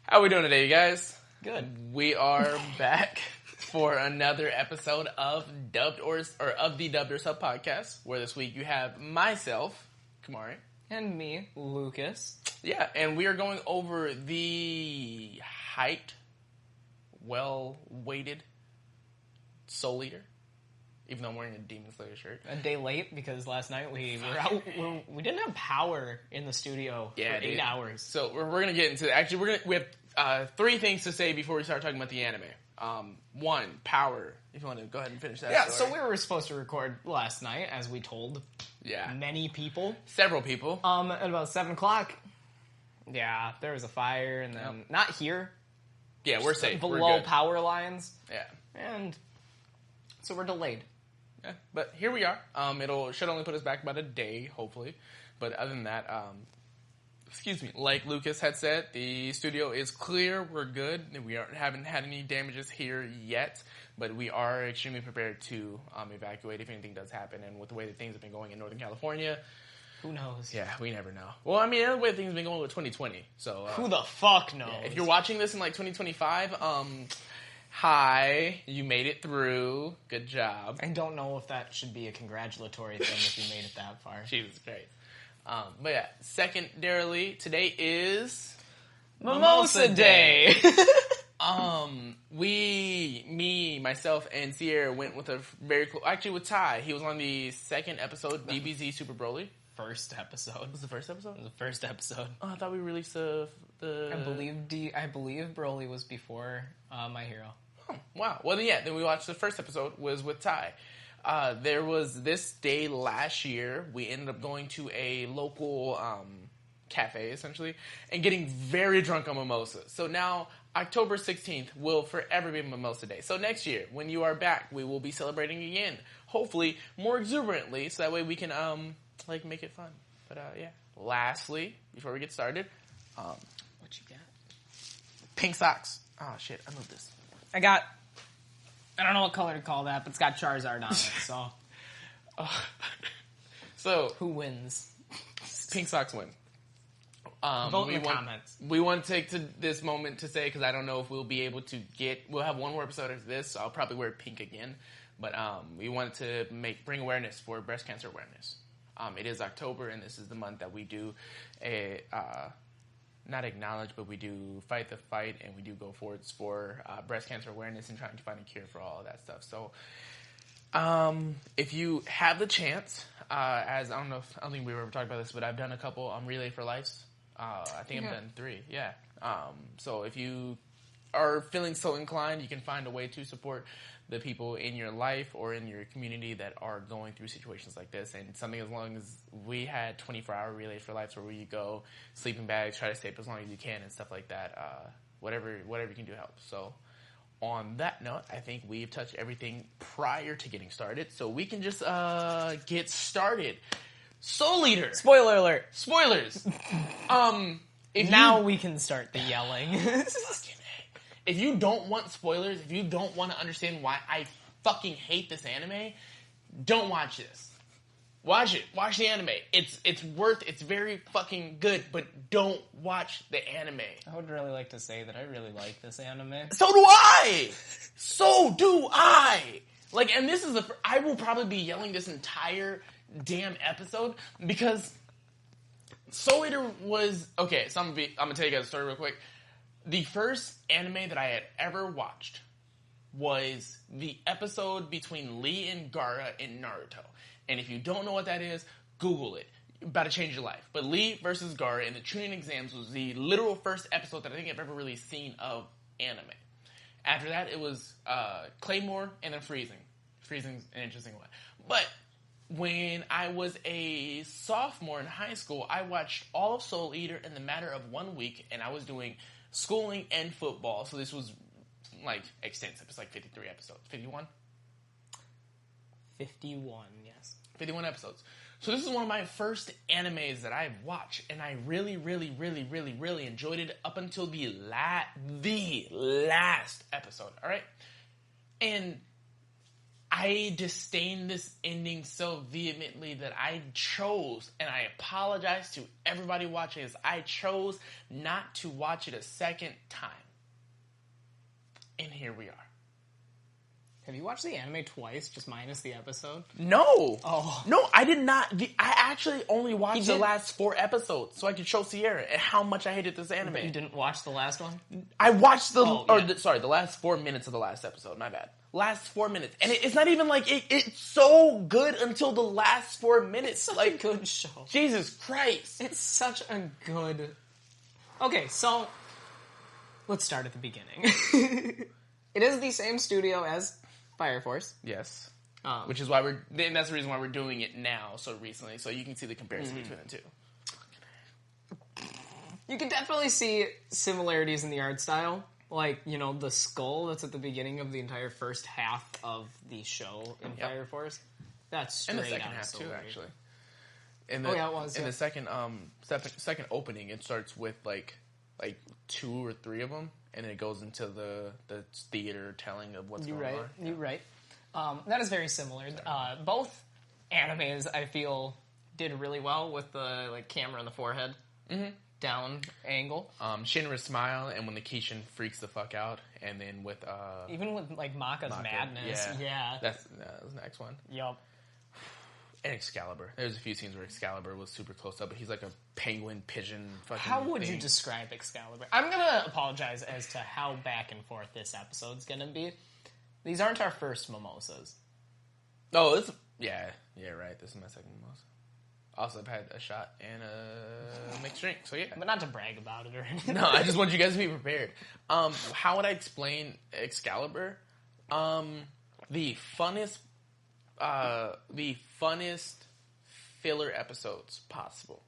How we doing today, you guys? Good. We are back for another episode of of the Dubbed or Sub podcast, where this week you have myself, Kamarri. And me, Lucas. Yeah, and we are going over the hyped, well-weighted Soul Eater. Even though I'm wearing a Demon Slayer shirt. A day late because last night we were out. We didn't have power in the studio for 8 hours. So we're going to get into it. Actually, we have three things to say before we start talking about the anime. One, power. If you want to go ahead and finish that. Yeah, story. so we were supposed to record last night, as we told many people. Several people. At about 7 o'clock. Yeah, there was a fire, and then not here. Yeah, we're safe. Below power lines. Yeah. And so we're delayed. Yeah, but here we are. Should only put us back about a day, hopefully. But other than that, like Lucas had said, the studio is clear. We're good. We haven't had any damages here yet, but we are extremely prepared to evacuate if anything does happen. And with the way that things have been going in Northern California, who knows? Yeah, we never know. Well, I mean, the way things have been going with 2020. So who the fuck knows? Yeah, if you're watching this in like 2025, hi, you made it through. Good job. I don't know if that should be a congratulatory thing if you made it that far. Jesus Christ. But yeah, secondarily, today is Mimosa Day. Myself, and Sierra went with a very cool. Actually, with Ty, he was on the second episode, DBZ Super Broly. First episode. Was the first episode? It was the first episode. Oh, I thought we released the. I believe Broly was before My Hero. Oh, wow. Well, then we watched the first episode was with Ty. There was this day last year, we ended up going to a local cafe, essentially, and getting very drunk on mimosa. So now, October 16th will forever be Mimosa Day. So next year, when you are back, we will be celebrating again. Hopefully, more exuberantly, so that way we can, make it fun. But, yeah. Lastly, before we get started, what you got? Pink socks. Oh, shit, I moved this. I don't know what color to call that, but it's got Charizard on it, so. So. Who wins? Pink socks win. Vote in the comments. We want to take this moment to say, because I don't know if we'll be able to we'll have one more episode of this, so I'll probably wear pink again. But we wanted to bring awareness for breast cancer awareness. It is October, and this is the month that we do not acknowledge, but we do fight the fight, and we do go forwards for breast cancer awareness and trying to find a cure for all of that stuff. So, if you have the chance, I don't think we were ever talking about this, but I've done a couple Relay for Lives. I think I've done 3. Yeah. So if you are feeling so inclined, you can find a way to support the people in your life or in your community that are going through situations like this. And something as long as we had 24-hour Relays for Lives where you go, sleeping bags, try to stay up as long as you can and stuff like that. Whatever you can do helps. So on that note, I think we've touched everything prior to getting started. So we can just get started. Soul Eater. Spoiler alert. Spoilers. We can start the yelling. If you don't want spoilers, if you don't want to understand why I fucking hate this anime, don't watch this. Watch it. Watch the anime. It's very fucking good, but don't watch the anime. I would really like to say that I really like this anime. So do I! So do I! And this is I will probably be yelling this entire damn episode because Soul Eater was... Okay, so I'm gonna tell you guys a story real quick. The first anime that I had ever watched was the episode between Lee and Gaara in Naruto. And if you don't know what that is, Google it. You're about to change your life. But Lee versus Gaara in the Chunin exams was the literal first episode that I think I've ever really seen of anime. After that, it was Claymore and then Freezing. Freezing's an interesting one. But when I was a sophomore in high school, I watched all of Soul Eater in the matter of 1 week, and I was doing schooling and football. So this was extensive. It's 53 episodes. 51? 51, yes. 51 episodes. So this is one of my first animes that I've watched, and I really, really, really, really, really enjoyed it up until the last episode, all right? And I disdain this ending so vehemently that I chose, and I apologize to everybody watching this, I chose not to watch it a second time. And here we are. Have you watched the anime twice, just minus the episode? No. Oh. No, I did not. I actually only watched the last 4 episodes so I could show Sierra how much I hated this anime. But you didn't watch the last one? I watched the last 4 minutes of the last episode. My bad. Last 4 minutes. And it's not even like it's so good until the last 4 minutes. It's such like, a good show. Jesus Christ. It's such a good... Okay, so let's start at the beginning. It is the same studio as Fire Force. Yes. Which is why that's the reason why we're doing it now so recently, so you can see the comparison between the two. You can definitely see similarities in the art style. Like, you know, the skull that's at the beginning of the entire first half of the show in Fire Force. That's straight in the second out half of too, Soul actually. it was. In the second opening, it starts with like 2 or 3 of them, and then it goes into the theater telling of what's going on. You're right. That is very similar. Both animes, I feel, did really well with the camera on the forehead. Mm-hmm. Down angle. Shinra's smile, and when the Kishin freaks the fuck out, and then with even with Maka's madness, yeah. That was the next one. Yup. And Excalibur. There's a few scenes where Excalibur was super close up, but he's like a penguin pigeon fucking How would thing. you describe Excalibur? I'm gonna apologize as to how back and forth this episode's gonna be. These aren't our first mimosas. Oh, right. This is my second mimosa. Also, I've had a shot and a mixed drink, so yeah. But not to brag about it or anything. No, I just want you guys to be prepared. How would I explain Excalibur? The funnest filler episodes possible.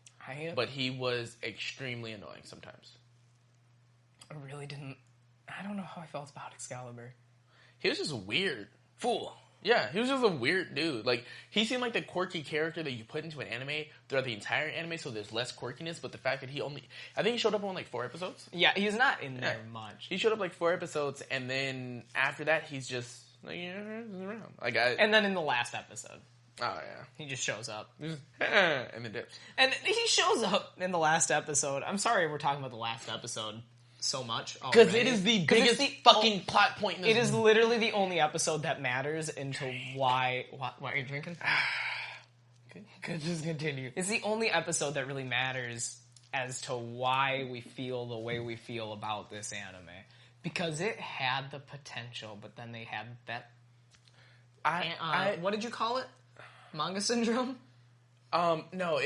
But he was extremely annoying sometimes. I really didn't... I don't know how I felt about Excalibur. He was just a weird fool. Yeah, he was just a weird dude. Like, he seemed like the quirky character that you put into an anime throughout the entire anime, so there's less quirkiness, but the fact that I think he showed up on 4 episodes? Yeah, he's not in there much. He showed up 4 episodes, and then after that, he's just, around. And then in the last episode. Oh, yeah. He just shows up. And then dips. And he shows up in the last episode. I'm sorry we're talking about the last episode so much because it is the biggest fucking plot point in this. It is literally the only episode that matters into why are you drinking? Just continue. It's the only episode that really matters as to why we feel the way we feel about this anime. Because it had the potential, but then they had that... what did you call it? Manga syndrome? No,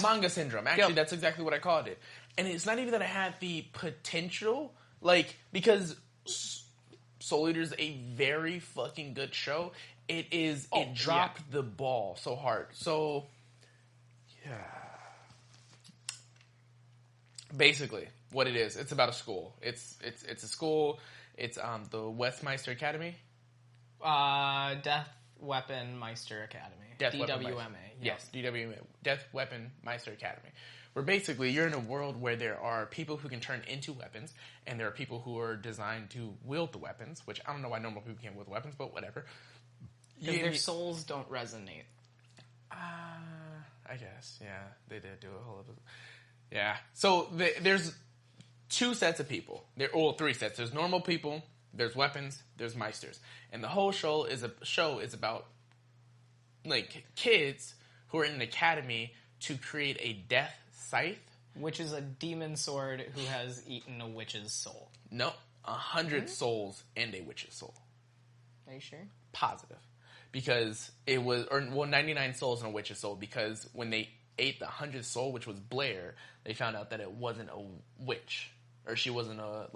manga syndrome. Actually, that's exactly what I called it. And it's not even that I had the potential, because Soul Eater is a very fucking good show. It dropped the ball so hard. So, yeah. Basically, what it is, it's about a school. It's a school. It's the Westmeister Academy. Death Weapon Meister Academy. DWMA. Yes, DWMA. Death Weapon Meister Academy. Where basically you're in a world where there are people who can turn into weapons, and there are people who are designed to wield the weapons, which I don't know why normal people can't wield weapons, but whatever. Because their souls don't resonate. I guess, yeah. They did do a whole episode. Yeah. So there's 2 sets of people. 3 sets. There's normal people, there's weapons, there's meisters. And the whole show is about kids who are in an academy to create a death scythe, which is a demon sword who has eaten a witch's soul. No, 100 souls and a witch's soul. Are you sure? Positive, because it was 99 souls and a witch's soul. Because when they ate the 100th soul, which was Blair, they found out that it wasn't a witch, or she wasn't a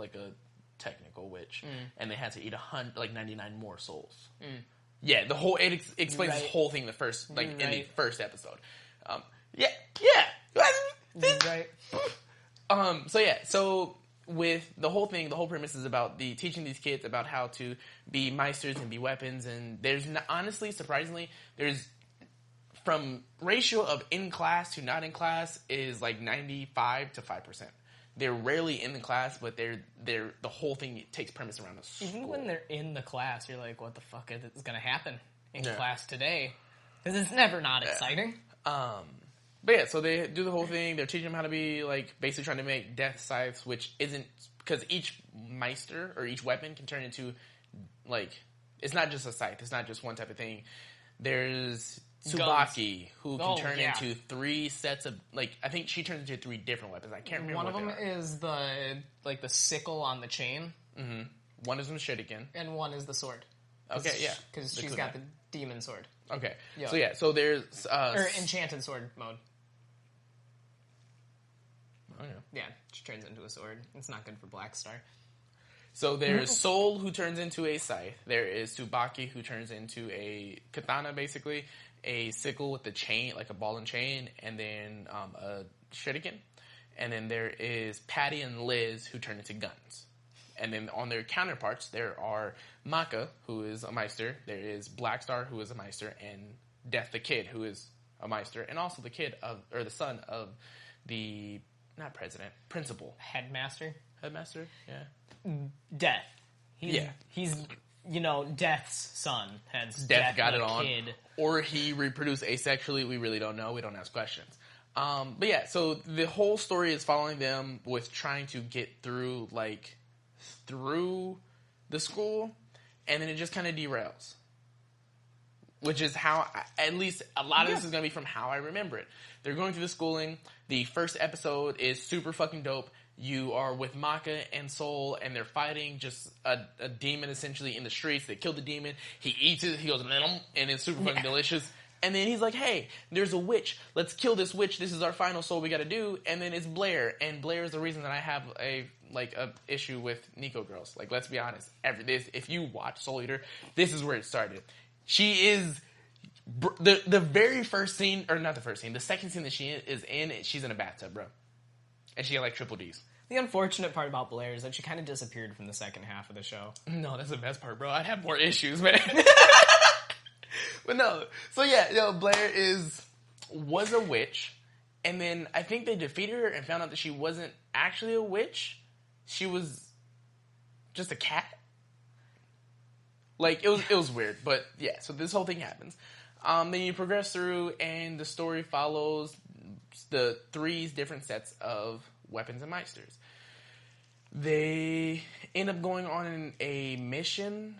technical witch, and they had to eat 99 more souls. Yeah, it explains this whole thing in the first in the first episode. Right. So with the whole thing, the whole premise is about teaching these kids about how to be meisters and be weapons, and there's honestly, surprisingly, there's from ratio of in class to not in class is 95 to 5%. They're rarely in the class, but they're the whole thing takes premise around a school. Even when they're in the class, you're like, what the fuck is going to happen? in class today. Because it's never not exciting. But yeah, so they do the whole thing. They're teaching them how to be, like, basically trying to make death scythes, which isn't... Because each meister, or each weapon, can turn into, like... It's not just a scythe. It's not just one type of thing. There's Tsubaki, who can turn into 3 sets of... Like, I think she turns into 3 different weapons. I can't remember One of them is the sickle on the chain. Mm-hmm. One is the shuriken. And one is the sword. Okay, yeah. Because she's got the demon sword. Okay. Yep. So there's... or enchanted sword mode. Oh, yeah. Yeah, she turns into a sword. It's not good for Black Star. So there's Soul, who turns into a scythe. There is Tsubaki, who turns into a katana, basically. A sickle with the chain, like a ball and chain. And then a shuriken. And then there is Patty and Liz, who turn into guns. And then on their counterparts, there are Maka, who is a Meister. There is Black Star, who is a Meister. And Death the Kid, who is a Meister. And also the the son of the... Not president. Principal. Headmaster? Yeah. Death. He's, Death's son. Hence, Death got it the on. kid. Or he reproduced asexually. We really don't know. We don't ask questions. But yeah, so the whole story is following them with trying to get through the school. And then it just kind of derails. Which is how, at least a lot of this is going to be from how I remember it. They're going through the schooling. The first episode is super fucking dope. You are with Maka and Soul, and they're fighting just a demon, essentially, in the streets. They kill the demon. He eats it. He goes, and it's super fucking delicious. And then he's like, hey, there's a witch. Let's kill this witch. This is our final soul we got to do. And then it's Blair. And Blair is the reason that I have a issue with Nico girls. Like, let's be honest. If you watch Soul Eater, this is where it started. She is... The very first scene, or not the first scene, the second scene that she is in, she's in a bathtub, bro. And she got like triple D's. The unfortunate part about Blair is that she kind of disappeared from the second half of the show. No, that's the best part, bro. I'd have more issues, man. But no. So yeah, Blair was a witch. And then I think they defeated her and found out that she wasn't actually a witch. She was just a cat. Like, it was weird. But yeah, so this whole thing happens. Then you progress through, and the story follows the 3 different sets of weapons and meisters. They end up going on a mission,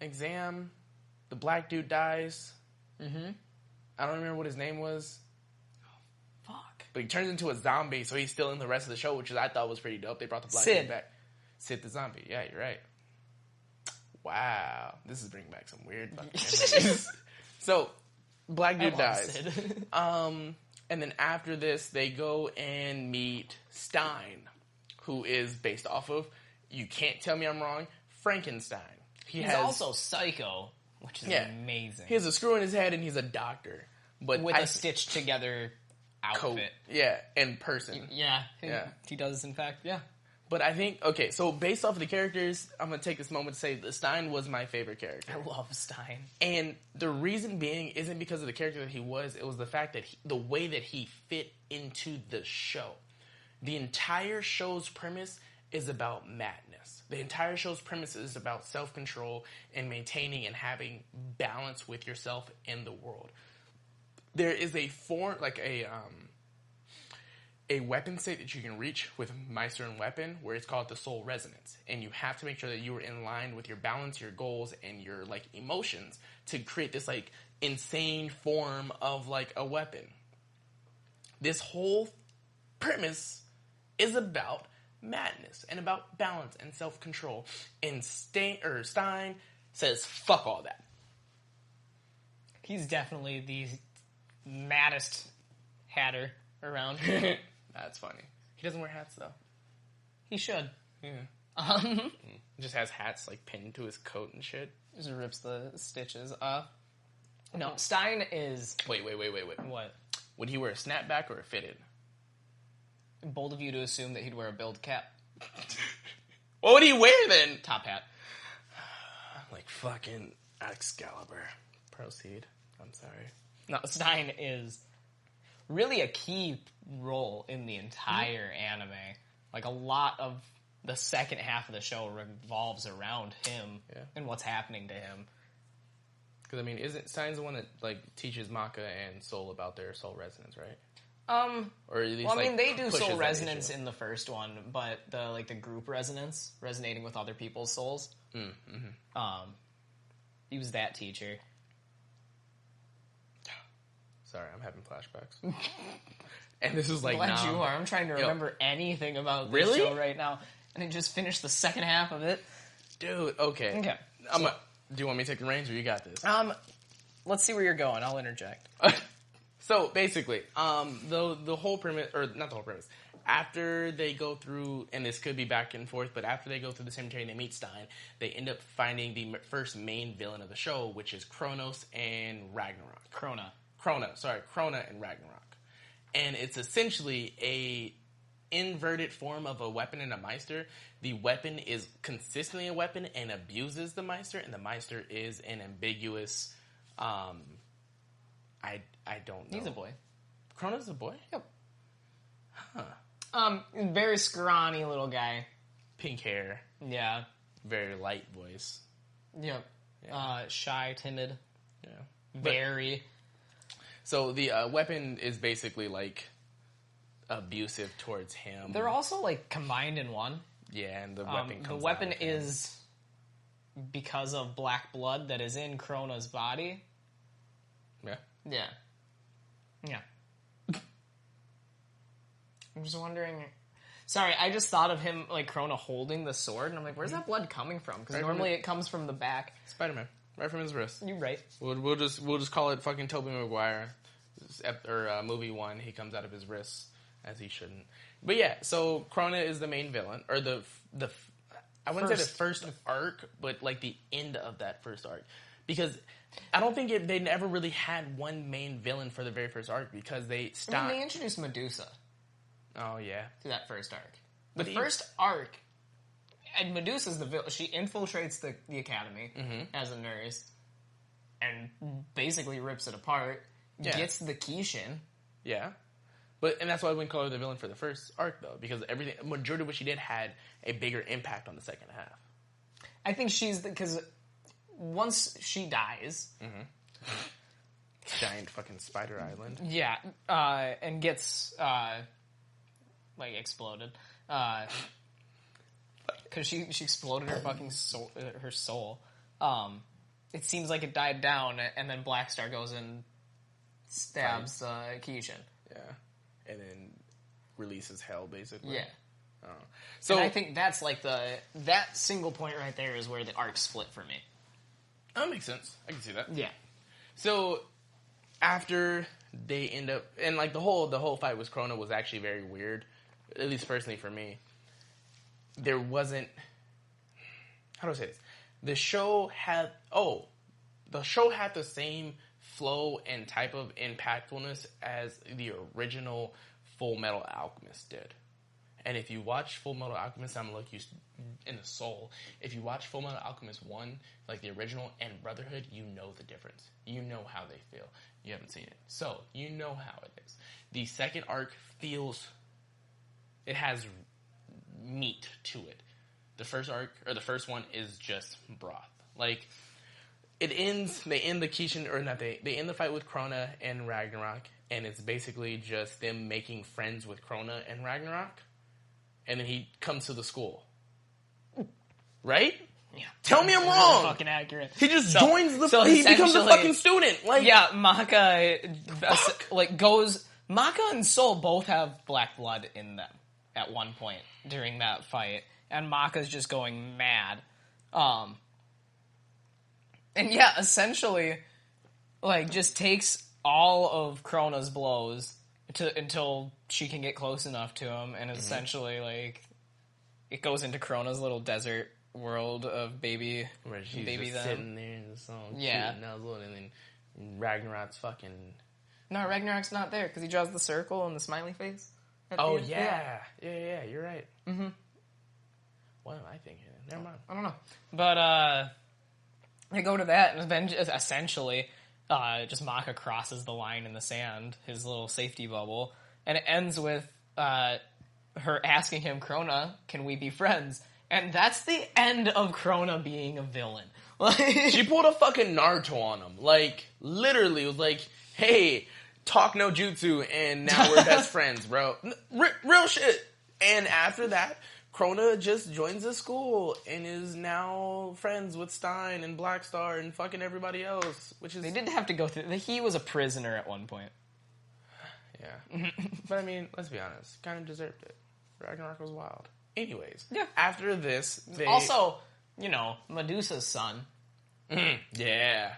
exam. The black dude dies. Mm-hmm. I don't remember what his name was. Oh, fuck. But he turns into a zombie, so he's still in the rest of the show, which I thought was pretty dope. They brought the black dude back. Sid the zombie. Yeah, you're right. Wow. This is bringing back some weird fucking memories. So, black dude dies. And then after this, they go and meet Stein, who is based off of, you can't tell me I'm wrong, Frankenstein. He's also psycho, which is amazing. He has a screw in his head and he's a doctor. But with a stitched together outfit. Coat. Yeah, in person. Yeah, he does, in fact, yeah. But I think, okay, so based off of the characters, I'm going to take this moment to say that Stein was my favorite character. I love Stein. And the reason being isn't because of the character that he was, it was the fact that the way that he fit into the show. The entire show's premise is about madness. The entire show's premise is about self-control and maintaining and having balance with yourself in the world. There is a form, like a weapon state that you can reach with Meister and Weapon where it's called the Soul Resonance. And you have to make sure that you are in line with your balance, your goals, and your like emotions to create this like insane form of like a weapon. This whole premise is about madness and about balance and self-control. And Stein says, fuck all that. He's definitely the maddest hatter around. That's funny. He doesn't wear hats, though. He should. Yeah. Just has hats, like, pinned to his coat and shit. Just rips the stitches off. No, Stein is... Wait. What? Would he wear a snapback or a fitted? Bold of you to assume that he'd wear a billed cap. What would he wear, then? Top hat. Like fucking Excalibur. Proceed. I'm sorry. No, Stein is really a key role in the entire anime. Like, a lot of the second half of the show revolves around him and what's happening to him. Because, I mean, isn't Stein's the one that, like, teaches Maka and Soul about their soul resonance, right? Or at least, well, I mean, like, they do pushes soul that resonance issue. in the first one, but the group resonance, resonating with other people's souls. He was that teacher. Sorry, I'm having flashbacks. And this is like, Glad you are. I'm trying to remember anything about this Really? show right now. And I just finished the second half of it. Dude, okay. Okay. Do you want me to take the reins, or you got this? Let's see where you're going. I'll interject. So, basically, the whole premise, or not the whole premise, after they go through, and this could be back and forth, but after they go through the cemetery and they meet Stein, they end up finding the first main villain of the show, which is Kronos and Ragnarok. Krona and Ragnarok. And it's essentially a inverted form of a weapon and a Meister. The weapon is consistently a weapon and abuses the Meister, and the Meister is an ambiguous, I don't know. He's a boy. Kronos a boy? Yep. Huh. Very scrawny little guy. Pink hair. Yeah. Very light voice. Yep. Yeah. Shy, timid. Yeah. Very. So the weapon is basically, like, abusive towards him. They're also, like, combined in one. Yeah, and the weapon comes The weapon out of him. is because of black blood that is in Krona's body. Yeah. Yeah. Yeah. I'm just wondering... Sorry, I just thought of him, like, Krona holding the sword, and I'm like, where's that blood coming from? Because normally it comes from the back. Spider-Man. Right from his wrist. You're right. We'll just call it fucking Tobey Maguire. Or movie 1, he comes out of his wrists, as he shouldn't. But yeah, so Krona is the main villain, or the I wouldn't say the first arc, but like the end of that first arc. Because I don't think they never really had one main villain for the very first arc, because they stopped. I mean, they introduced Medusa. Oh, yeah. To that first arc. But The first arc, and Medusa's the villain. She infiltrates the academy as a nurse and basically rips it apart. Yeah. Gets the Kishin. Yeah. And that's why I wouldn't call her the villain for the first arc, though, because majority of what she did had a bigger impact on the second half. I think because once she dies... Giant fucking spider island. Yeah, and gets, like, exploded. Because she exploded her fucking soul, her soul. It seems like it died down, and then Black Star goes and stabs Kishin. Yeah. And then releases hell, basically. Yeah. Oh. So And I think that's like that single point right there is where the arc split for me. that makes sense. I can see that. Yeah. So after they end up, and like the whole fight with Krona was actually very weird, at least personally for me. There wasn't, how do I say this? The show had the same flow and type of impactfulness as the original Full Metal Alchemist did. And if you watch Full Metal Alchemist, I'm going to look you in the soul. If you watch Full Metal Alchemist 1, like the original, and Brotherhood, you know the difference. You know how they feel. You haven't seen it. So, you know how it is. The second arc it has meat to it. The first arc, or the first one, is just broth. Like, they end the Kishin, or not, they end the fight with Krona and Ragnarok, and it's basically just them making friends with Krona and Ragnarok. And then he comes to the school. Right? Yeah. Tell me I'm Really wrong. fucking accurate. He just joins he becomes a essentially- fucking student. Like, Yeah, Maka and Soul both have black blood in them at one point during that fight. And Maka's just going mad. And yeah, essentially, like, just takes all of Krona's blows until she can get close enough to him, and essentially, like, it goes into Krona's little desert world of baby, where she's baby just them. sitting there in the song, Yeah. cute and nuzzled, and then Ragnarok's fucking. No, Ragnarok's not there because he draws the circle and the smiley face. at the Oh end. yeah, you're right. Mm-hmm. What am I thinking? Never mind. I don't know, but they go to that, and then essentially, just Maka crosses the line in the sand, his little safety bubble, and it ends with her asking him, "Krona, can we be friends?" And that's the end of Krona being a villain. Like, She pulled a fucking Naruto on him. Like, literally, it was like, hey, talk no jutsu, and now we're best friends, bro. Real shit. And after that, Krona just joins the school and is now friends with Stein and Blackstar and fucking everybody else, which is... they did have to go through... He was a prisoner at one point. Yeah. But I mean, let's be honest. Kind of deserved it. Ragnarok was wild. Anyways. Yeah. After this, they... Also, Medusa's son. Yeah.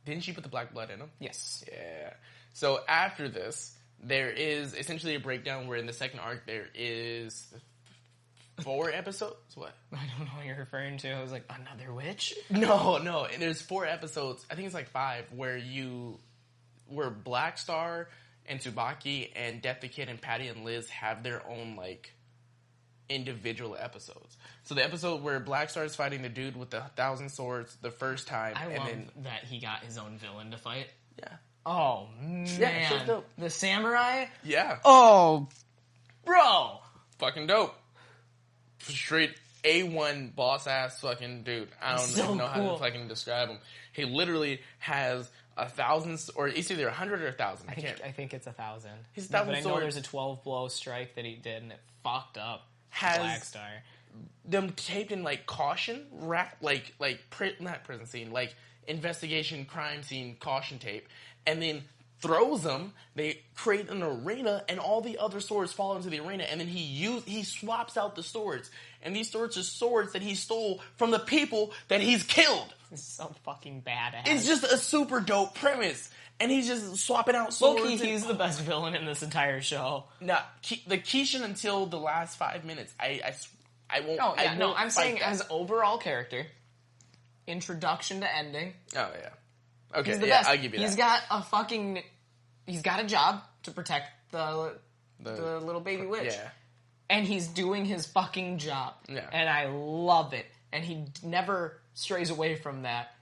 Didn't she put the black blood in him? Yes. Yeah. So after this, there is essentially a breakdown where in the second arc there is 4 episodes. What? I don't know what you're referring to. I was like, another witch? No. And there's 4 episodes. I think it's like 5 where Blackstar and Tsubaki and Death the Kid and Patty and Liz have their own like individual episodes. So the episode where Blackstar is fighting the dude with the 1,000 swords the first time, I and love then that he got his own villain to fight. yeah, Oh, man. Yeah, shit's dope. The samurai? yeah, Oh, bro. fucking dope, straight A1 boss ass fucking dude. I don't So even know how cool. to fucking describe him. He literally has 1,000, or it's either 100 or 1,000. I can't. I think it's 1,000. He's 1,000 But I know swords. there's a 12-blow strike that he did, and it fucked up Has Blackstar. them taped in like caution not prison scene, like investigation crime scene caution tape, and then throws them. They create an arena, and all the other swords fall into the arena, and then he swaps out the swords, and these swords are swords that he stole from the people that he's killed. It's so fucking badass. It's just a super dope premise, and he's just swapping out swords. Low-key, and- he's the best villain in this entire show. Nah, the Kishin until the last 5 minutes. I won't. Oh, yeah, I no, won't I'm fight saying that. as overall character, introduction to ending, Oh yeah. Okay, he's the yeah, best. I'll give you He's that. he's got a job to protect the little baby witch. Yeah. And he's doing his fucking job. Yeah. And I love it. And he never strays away from that.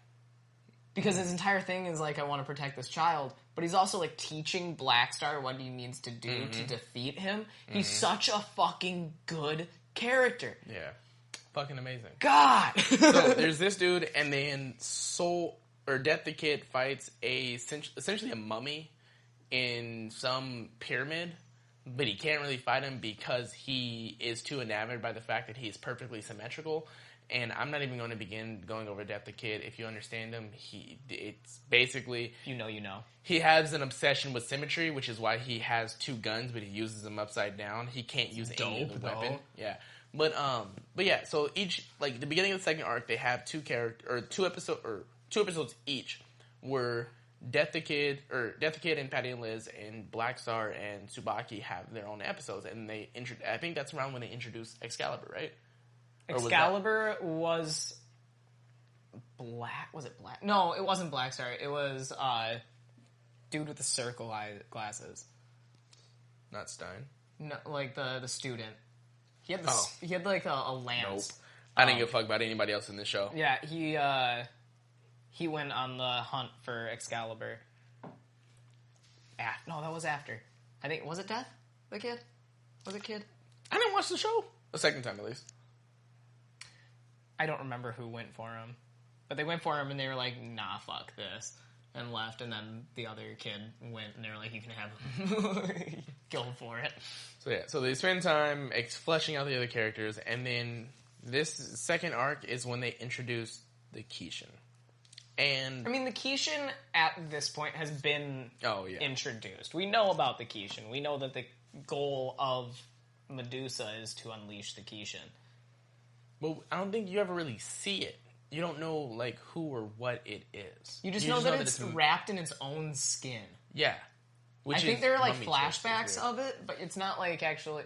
Because his entire thing is like, I want to protect this child. But he's also like teaching Blackstar what he needs to do to defeat him. He's such a fucking good character. Yeah. Fucking amazing. God! So there's this dude, and then Death the Kid fights essentially a mummy in some pyramid, but he can't really fight him because he is too enamored by the fact that he is perfectly symmetrical. And I'm not even going to begin going over Death the Kid. If you understand him, it's basically... You know. He has an obsession with symmetry, which is why he has 2 guns, but he uses them upside down. He can't use any of the Dope, weapon. though. Yeah. But yeah, so each, like, the beginning of the second arc, they have 2 episodes each, where Death the Kid and Patty and Liz and Blackstar and Tsubaki have their own episodes, and I think that's around when they introduced Excalibur, right? Or was Excalibur was black. Was it black? No, it wasn't Blackstar. It was dude with the circle eye glasses. Not Stein. No, like the student. He had Oh. he had like a lance. Nope. I didn't give a fuck about anybody else in this show. Yeah, he went on the hunt for Excalibur. No, that was after. I think was it Death? The kid? Was it Kid? I didn't watch the show. The second time, at least. I don't remember who went for him, but they went for him and they were like, "Nah, fuck this," and left. And then the other kid went and they were like, "You can have him. Go for it." So yeah, so they spend time fleshing out the other characters, and then this second arc is when they introduce the Kishin. And I mean, the Kishin at this point has been introduced. We know about the Kishin. We know that the goal of Medusa is to unleash the Kishin. But I don't think you ever really see it. You don't know like who or what it is. You just know that it's wrapped in its own skin. Yeah. I think there are like mummy flashbacks chasers, of it, but it's not like actually...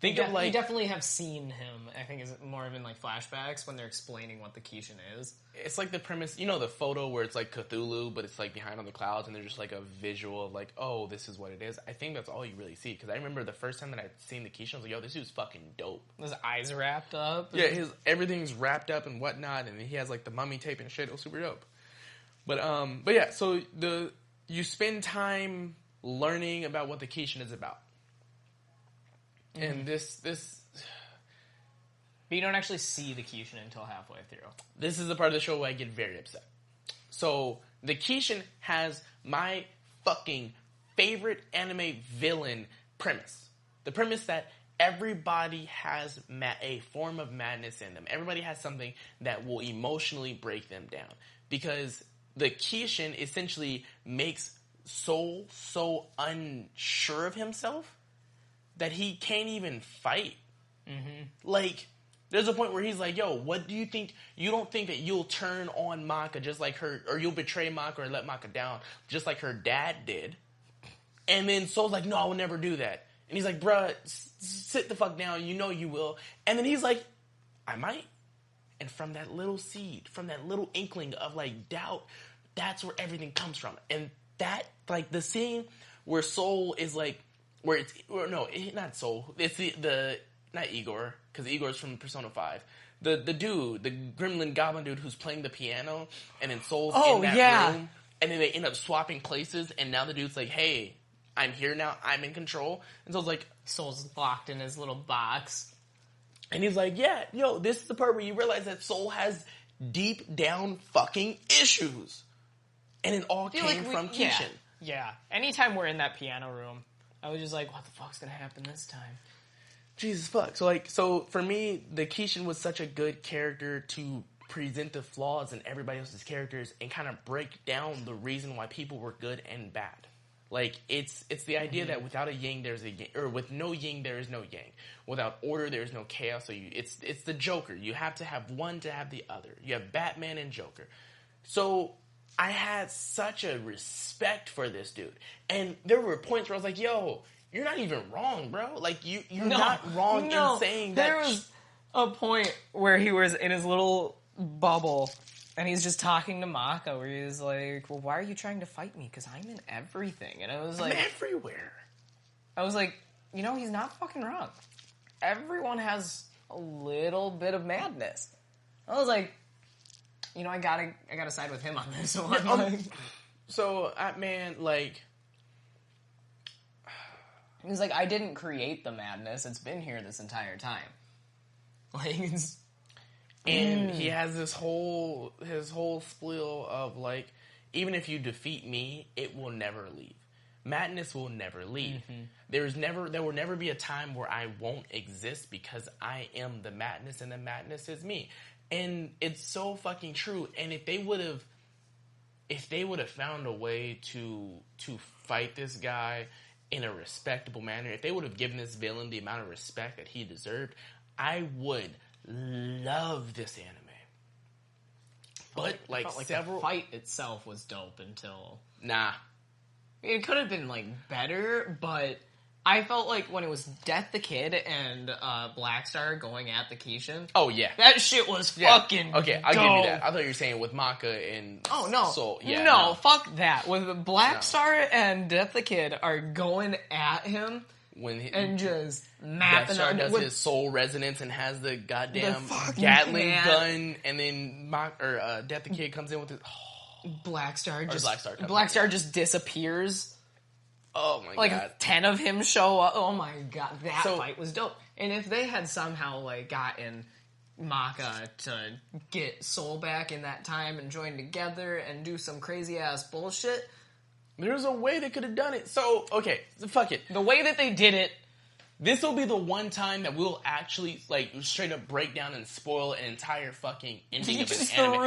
Think of like... You definitely have seen him, I think, is more of in like flashbacks when they're explaining what the Kishin is. It's like the premise, you know the photo where it's like Cthulhu, but it's like behind on the clouds, and there's just like a visual of like, oh, this is what it is. I think that's all you really see, because I remember the first time that I'd seen the Kishin, I was like, yo, this dude's fucking dope. His eyes wrapped up. Yeah, everything's wrapped up and whatnot, and he has like the mummy tape and shit. It was super dope. But yeah, so you spend time learning about what the Kishin is about. And this But you don't actually see the Kishin until halfway through. This is the part of the show where I get very upset. So, the Kishin has my fucking favorite anime villain premise. The premise that everybody has a form of madness in them. Everybody has something that will emotionally break them down. Because the Kishin essentially makes Soul so unsure of himself that he can't even fight. Mm-hmm. Like, there's a point where he's like, yo, what do you think? You don't think that you'll turn on Maka just like her, or you'll betray Maka or let Maka down just like her dad did? And then Soul's like, no, I will never do that. And he's like, bruh, sit the fuck down. You know you will. And then he's like, I might. And from that little seed, from that little inkling of like doubt, that's where everything comes from. And that, like, the scene where Soul is like, where it's, or no, not Soul, it's the not Igor, because Igor's from Persona 5. The dude, the gremlin goblin dude who's playing the piano, and then Soul's in that room, and then they end up swapping places, and now the dude's like, hey, I'm here now, I'm in control. And Soul's like, Soul's locked in his little box. And he's like, yeah, yo, this is the part where you realize that Soul has deep down fucking issues. And it all came from Kishin. Yeah. Anytime we're in that piano room, I was just like, what the fuck's gonna happen this time? Jesus fuck. So for me, the Kishin was such a good character to present the flaws in everybody else's characters and kind of break down the reason why people were good and bad. Like, it's the idea that without a yin, there's a yang, or with no yin, there is no yang. Without order, there is no chaos. So it's the Joker. You have to have one to have the other. You have Batman and Joker. So I had such a respect for this dude. And there were points where I was like, yo, you're not even wrong, bro. Like, you're not wrong in saying that. There was a point where he was in his little bubble, and he's just talking to Maka, where he's like, well, why are you trying to fight me? Because I'm in everything. And I was like... I'm everywhere. I was like, he's not fucking wrong. Everyone has a little bit of madness. I was like... I gotta side with him on this one. So, man, like... He's like, I didn't create the madness. It's been here this entire time. Like, and he has his whole spiel of, like, even if you defeat me, it will never leave. Madness will never leave. Mm-hmm. There will never be a time where I won't exist because I am the madness and the madness is me. And it's so fucking true. And if they would have found a way to fight this guy in a respectable manner, if they would have given this villain the amount of respect that he deserved, I would love this anime. But the fight itself was dope until... Nah. It could have been, better, but I felt like when it was Death the Kid and Blackstar going at the Kishin... Oh, yeah. That shit was fucking okay, I'll dope. give you that. I thought you were saying with Maka and Soul. Yeah, no, fuck that. With Blackstar and Death the Kid are going at him... and just mapping Blackstar does his soul resonance and has the goddamn Gatling gun, and then Death the Kid comes in with his... Blackstar just disappears. Oh my god. 10 of him show up. Oh my god, that fight was dope. And if they had somehow gotten Maka to get Soul back in that time and join together and do some crazy ass bullshit, there's a way they could have done it. So, okay, fuck it. The way that they did it, this will be the one time that we'll actually, straight up break down and spoil an entire fucking ending of an anime.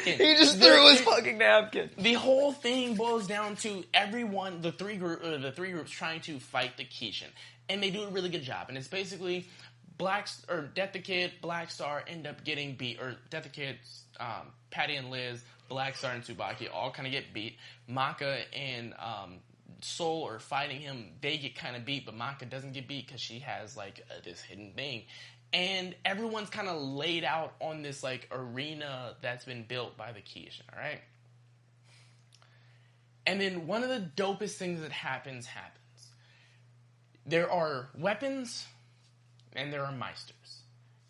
He just threw his fucking napkin. The whole thing boils down to everyone, the three groups trying to fight the Kishin. And they do a really good job. And it's basically Death the Kid, Blackstar end up getting beat, or Death the Kid, Patty and Liz, Blackstar and Tsubaki all kind of get beat. Maka and Soul are fighting him. They get kind of beat, but Maka doesn't get beat because she has this hidden thing. And everyone's kind of laid out on this arena that's been built by the Kishin, alright? And then one of the dopest things that happens. There are weapons and there are Meisters.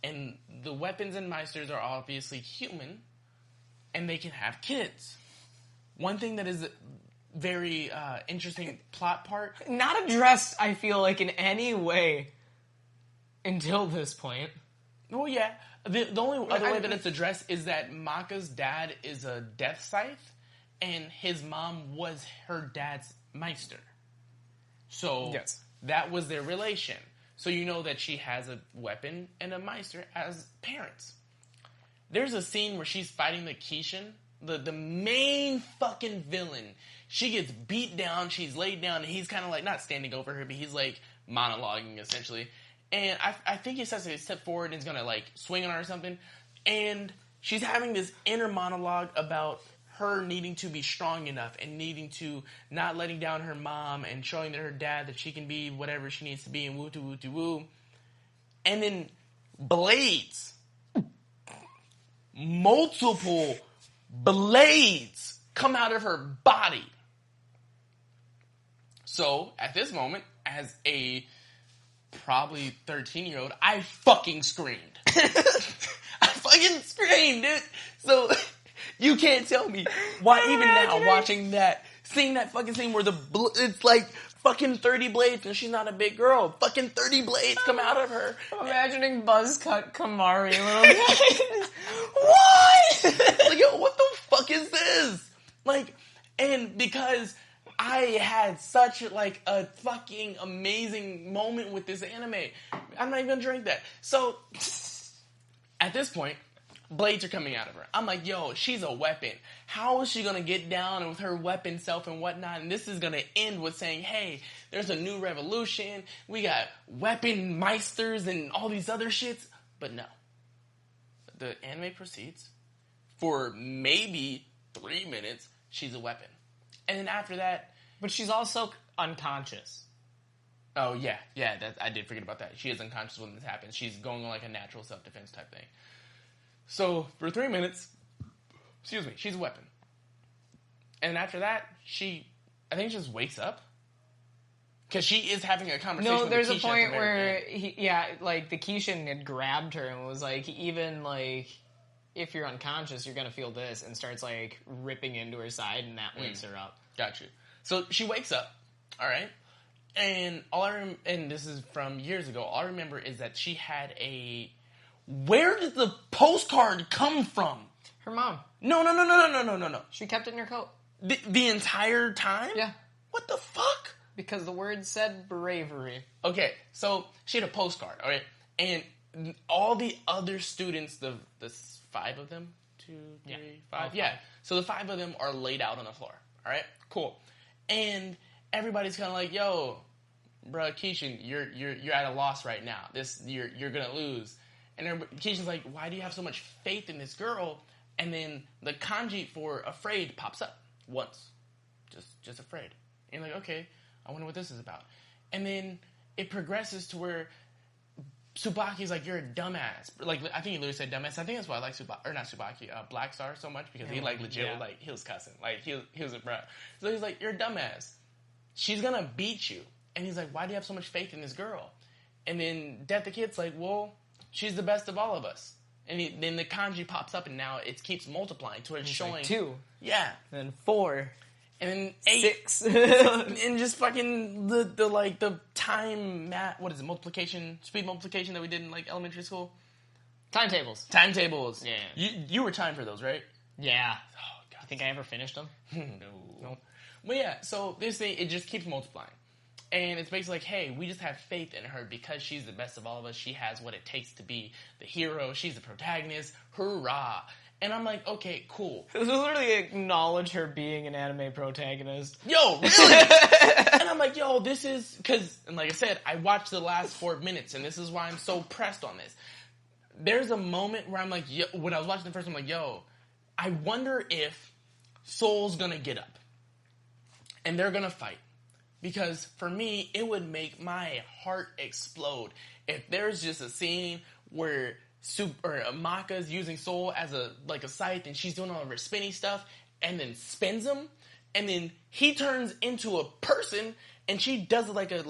And the weapons and Meisters are obviously human, and they can have kids. One thing that is very interesting plot part. Not addressed, I feel like, in any way until this point. Well, yeah. The only other way that it's addressed is that Maka's dad is a death scythe, and his mom was her dad's meister. So Yes. that was their relation. So you know that she has a weapon and a meister as parents. There's a scene where she's fighting the Kishin, the main fucking villain. She gets beat down, she's laid down, and he's kind of like, not standing over her, but he's like monologuing essentially. And I think he says to step forward and he's gonna like swing on her or something. And she's having this inner monologue about her needing to be strong enough and needing to not letting down her mom and showing her dad that she can be whatever she needs to be and woo. And then blades, multiple blades come out of her body. So at this moment, as a probably 13-year-old, I fucking screamed. I fucking screamed, dude. So you can't tell me why even now watching that, seeing that fucking scene where it's like fucking 30 blades and she's not a big girl. Fucking 30 blades come out of her. I'm imagining Buzzcut Kamarri little guys. What? Like, yo, what the fuck is this? Like, and because I had such like a fucking amazing moment with this anime, I'm not even gonna drink that. So at this point, blades are coming out of her. I'm like, yo, she's a weapon. How is she gonna get down with her weapon self and whatnot? And this is gonna end with saying, hey, there's a new revolution. We got weapon meisters and all these other shits. But no. The anime proceeds. For maybe 3 minutes, she's a weapon. And then after that... But she's also unconscious. Oh, yeah. Yeah, I did forget about that. She is unconscious when this happens. She's going on like a natural self-defense type thing. So, for 3 minutes, she's a weapon. And after that, I think she just wakes up. Because she is having a conversation with there's the a point where, the Kishin had grabbed her and was like, even, like, if you're unconscious, you're going to feel this, and starts, like, ripping into her side, and that wakes her up. Got you. So, she wakes up, all right? And and this is from years ago, all I remember is that she had where did the postcard come from? Her mom. No. She kept it in her coat. The entire time? Yeah. What the fuck? Because the word said bravery. Okay, so she had a postcard, all right? And all the other students, the 5 of them, 2, 3, 5, yeah. So the 5 of them are laid out on the floor, all right? Cool. And everybody's kind of like, yo, bruh, Kishin, you're at a loss right now. You're gonna lose. And Kishin's like, why do you have so much faith in this girl? And then the kanji for afraid pops up once. Just afraid. And you're like, okay, I wonder what this is about. And then it progresses to where Tsubaki's like, you're a dumbass. Like, I think he literally said dumbass. I think that's why I like Black Star so much, because he like legit, like, he was cussing. Like, he was a bruh. So he's like, you're a dumbass. She's gonna beat you. And he's like, why do you have so much faith in this girl? And then Death the Kid's like, well, she's the best of all of us. And then the kanji pops up, and now it keeps multiplying to it's showing... Like 2. Yeah. Then 4. And then 8. 6. And just fucking the time what is it, multiplication, speed multiplication that we did in like elementary school? Timetables. Yeah. You were timed for those, right? Yeah. Oh, God. You think I ever finished them? No. But yeah, so this thing, it just keeps multiplying. And it's basically like, hey, we just have faith in her because she's the best of all of us. She has what it takes to be the hero. She's the protagonist. Hurrah. And I'm like, okay, cool. It was literally acknowledge her being an anime protagonist. Yo, really? And I'm like, yo, this is... Because, and like I said, I watched the last 4 minutes, and this is why I'm so pressed on this. There's a moment where I'm like, yo, when I was watching the first, I'm like, yo, I wonder if Soul's gonna get up. And they're gonna fight. Because for me, it would make my heart explode if there's just a scene where Maka's using Soul as a scythe, and she's doing all of her spinny stuff, and then spins him, and then he turns into a person, and she does like a and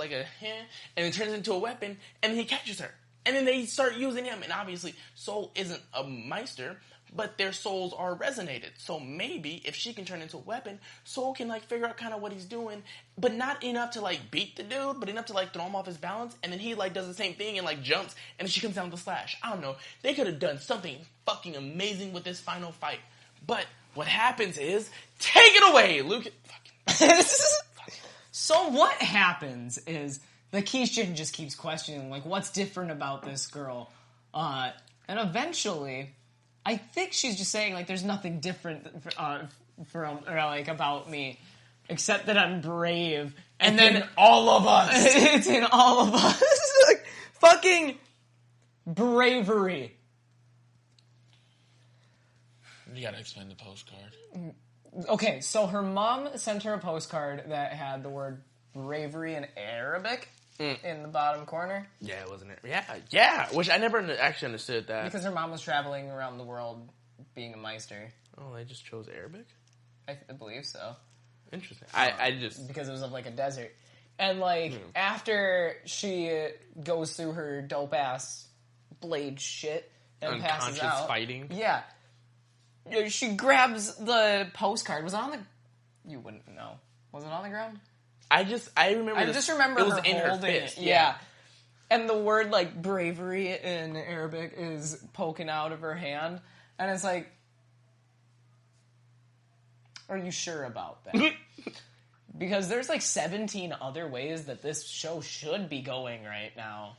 then turns into a weapon, and then he catches her. And then they start using him, and obviously Soul isn't a Meister, but their souls are resonated. So maybe if she can turn into a weapon, Soul can like figure out kind of what he's doing, but not enough to like beat the dude, but enough to like throw him off his balance, and then he like does the same thing and like jumps, and then she comes down with the slash. I don't know. They could have done something fucking amazing with this final fight. But what happens is, take it away, Luke. So what happens is the Keishan just keeps questioning, like, what's different about this girl? And eventually, I think she's just saying, like, there's nothing different about me, except that I'm brave. And then all of us. It's in all of us. Like, fucking bravery. You gotta explain the postcard. Okay, so her mom sent her a postcard that had the word bravery in Arabic in the bottom corner. Yeah, wasn't it? Yeah. Which I never actually understood that. Because her mom was traveling around the world being a Meister. Oh, they just chose Arabic? I believe so. Interesting. I just... Because it was of, like, a desert. And, like, after she goes through her dope-ass blade shit and passes out... fighting? Yeah. She grabs the postcard. Was it on the... You wouldn't know. Was it on the ground? I remember I just remember it was her in her holding fist. it. Yeah. And the word, like, bravery in Arabic is poking out of her hand. And it's like... Are you sure about that? Because there's, like, 17 other ways that this show should be going right now.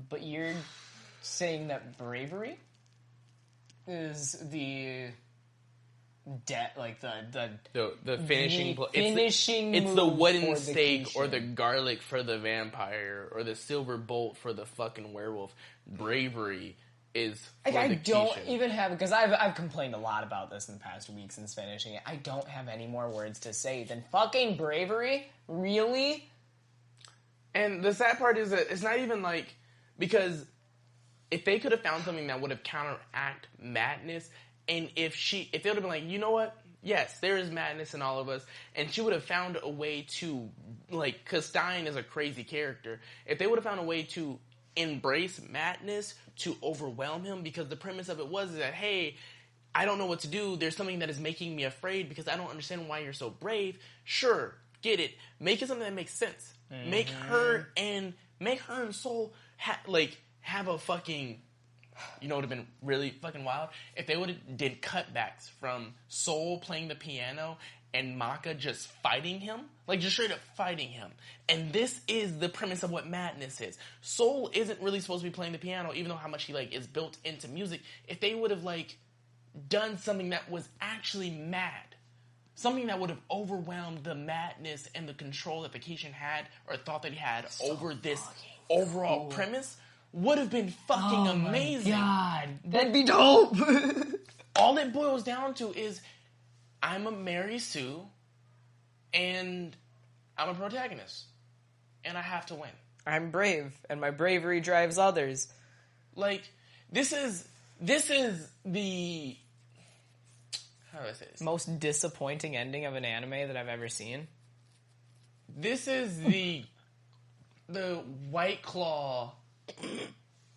But you're saying that bravery is the finishing finishing it's the move wooden for the stake Keishan. or the garlic for the vampire or the silver bolt for the fucking werewolf. Bravery is for I the don't Keishan. even have, because I've complained a lot about this in the past week since finishing it. I don't have any more words to say than fucking bravery. Really? And the sad part is that it's not even like, because if they could have found something that would have counteract madness, and if they would have been like, you know what? Yes, there is madness in all of us, and she would have found a way to, like, because Stein is a crazy character. If they would have found a way to embrace madness, to overwhelm him, because the premise of it was that, hey, I don't know what to do. There's something that is making me afraid because I don't understand why you're so brave. Sure, get it. Make it something that makes sense. Mm-hmm. Make her and Soul have a fucking... You know, it would have been really fucking wild if they would have did cutbacks from Soul playing the piano and Maka just fighting him, like just straight up fighting him. And this is the premise of what madness is. Soul isn't really supposed to be playing the piano, even though how much he like is built into music. If they would have like done something that was actually mad, something that would have overwhelmed the madness and the control that the Keishan had or thought that he had over this overall premise, would have been fucking amazing. God, that'd be dope. All it boils down to is I'm a Mary Sue and I'm a protagonist and I have to win. I'm brave and my bravery drives others. Like, this is the, how do I say this? Most disappointing ending of an anime that I've ever seen. This is the White Claw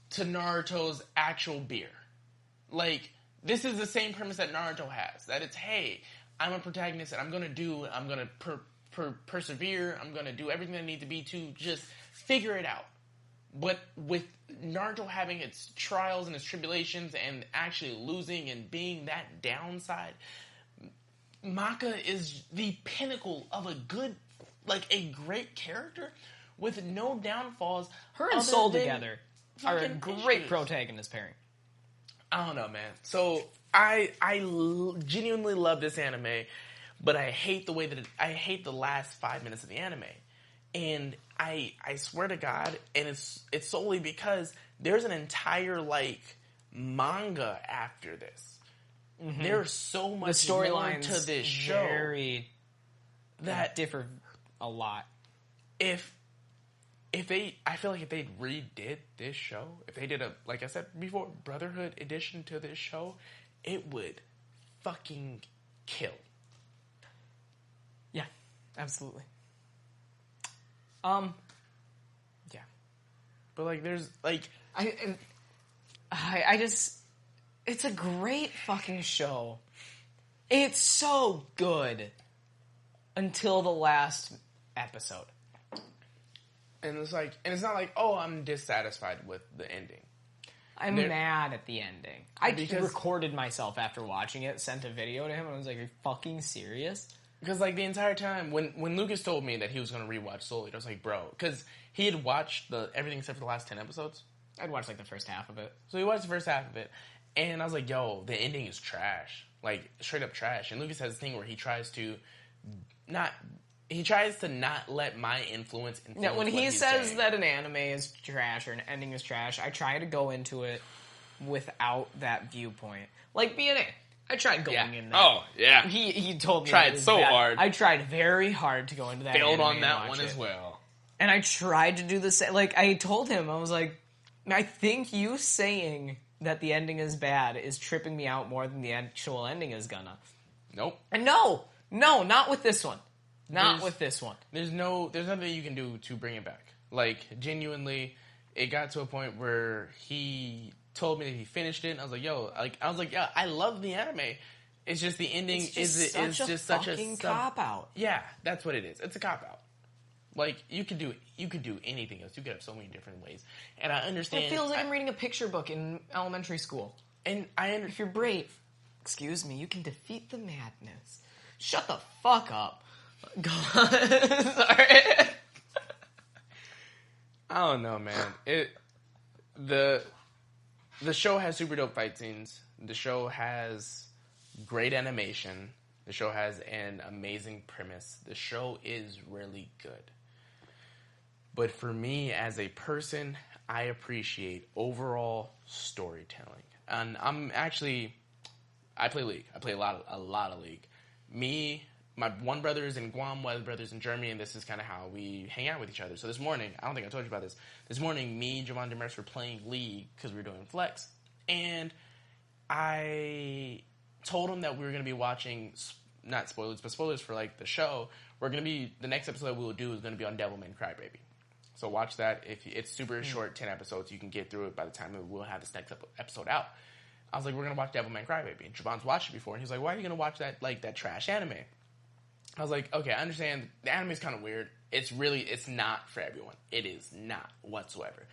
to Naruto's actual beer. Like, this is the same premise that Naruto has. That it's, hey, I'm a protagonist and I'm going to persevere. I'm going to do everything I need to be to just figure it out. But with Naruto having its trials and its tribulations and actually losing and being that downside, Maka is the pinnacle of a great character with no downfalls. Her and Soul together are a great protagonist pairing. I don't know, man. So I genuinely love this anime, but I hate the way that I hate the last 5 minutes of the anime, and I swear to God, and it's solely because there's an entire manga after this. Mm-hmm. There's so much the storylines to this show that differ a lot. I feel like if they redid this show, if they did like I said before, Brotherhood edition to this show, it would fucking kill. Yeah, absolutely. Yeah. But, like, there's, like... I just... It's a great fucking show. It's so good. Until the last episode. And it's like... And it's not like, oh, I'm dissatisfied with the ending. I'm mad at the ending. I recorded myself after watching it, sent a video to him, and I was like, are you fucking serious? Because, like, the entire time, when Lucas told me that he was going to rewatch Soul Eater, I was like, bro, because he had watched everything except for the last 10 episodes. I'd watched, like, the first half of it. So he watched the first half of it, and I was like, yo, the ending is trash. Like, straight up trash. And Lucas has this thing where he tries to not let my influence Now, when he says that an anime is trash or an ending is trash, I try to go into it without that viewpoint. Like BNA. I tried going in there. Oh, yeah. He told me tried so hard. I tried very hard to go into that. Failed on that one as well. And I tried to do the same. Like, I told him, I was like, I think you saying that the ending is bad is tripping me out more than the actual ending is gonna. Nope. And no, not with this one. Not with this one. There's nothing you can do to bring it back. Like, genuinely, it got to a point where he told me that he finished it, and I was like, yeah, I love the anime. It's just the ending is just such a cop out. Yeah, that's what it is. It's a cop out. Like, you could do anything else. You could have so many different ways. And I understand. It feels like I'm reading a picture book in elementary school. And if you're brave, excuse me, you can defeat the madness. Shut the fuck up. Go on. Sorry. I don't know, man. The show has super dope fight scenes. The show has great animation. The show has an amazing premise. The show is really good. But for me, as a person, I appreciate overall storytelling. And I play League. I play a lot of League. My one brother is in Guam, my other brother's in Germany, and this is kind of how we hang out with each other. So this morning, I don't think I told you about this. This morning, me, Javon Demers were playing League because we were doing Flex. And I told him that we were going to be watching, not spoilers, but spoilers for, like, the show. The next episode we will do is going to be on Devilman Crybaby. So watch that. It's super short, 10 episodes. You can get through it by the time we'll have this next episode out. I was like, we're going to watch Devilman Crybaby. And Javon's watched it before. And he's like, why are you going to watch that, like, that trash anime? I was like, okay, I understand. The anime is kind of weird. It's not for everyone. It is not whatsoever.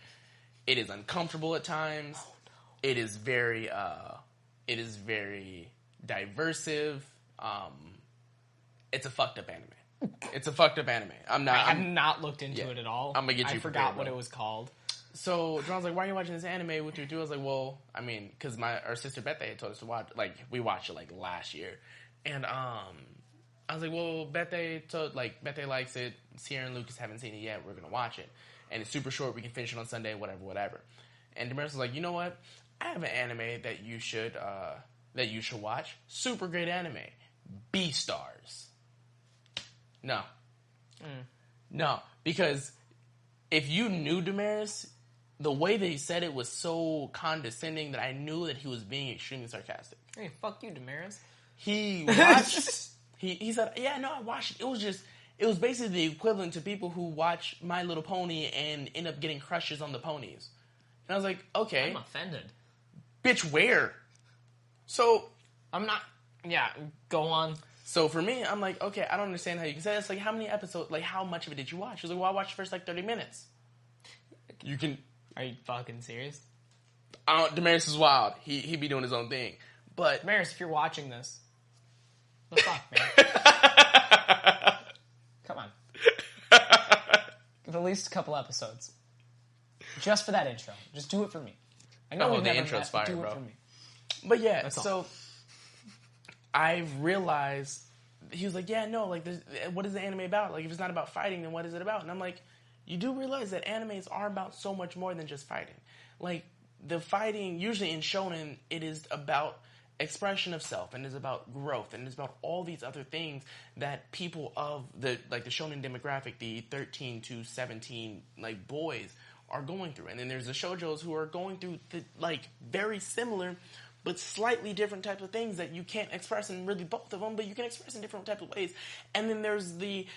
It is uncomfortable at times. Oh, no. It is very diversive. It's a fucked up anime. It's a fucked up anime. I have not looked into it at all. I'm gonna get you. I forgot what it was called. So John's like, "Why are you watching this anime with your dude?" I was like, "Well, I mean, because our sister Bette had told us to watch. Like, we watched it like last year, and I was like, well, Bette likes it. Sierra and Lucas haven't seen it yet. We're gonna watch it, and it's super short. We can finish it on Sunday, whatever." And Damaris was like, "You know what? I have an anime that you should watch. Super great anime, Beastars." No, because if you knew Damaris, the way that he said it was so condescending that I knew that he was being extremely sarcastic. Hey, fuck you, Damaris. He watched. he said, "Yeah, no, I watched it. It was basically the equivalent to people who watch My Little Pony and end up getting crushes on the ponies." And I was like, "Okay, I'm offended, bitch. Where?" So I'm not. Yeah, go on. So for me, I'm like, okay, I don't understand how you can say this. Like, how many episodes? Like, how much of it did you watch? He was like, well, I watched the first 30 minutes. You can. Are you fucking serious? Damaris is wild. He be doing his own thing. But Damaris, if you're watching this, the fuck, man. Come on. Give at least a couple episodes. Just for that intro. Just do it for me. I know the intro's fire, do bro. it for me. But yeah, so I've realized, he was like, yeah, no, like, what is the anime about? Like, if it's not about fighting, then what is it about? And I'm like, you do realize that animes are about so much more than just fighting. Like, the fighting, usually in shonen, it is about expression of self, and it's about growth, and it's about all these other things that people of the shonen demographic, the 13 to 17, like, boys are going through. And then there's the shoujos who are going through very similar, but slightly different types of things that you can't express in really both of them, but you can express in different types of ways. And then there's the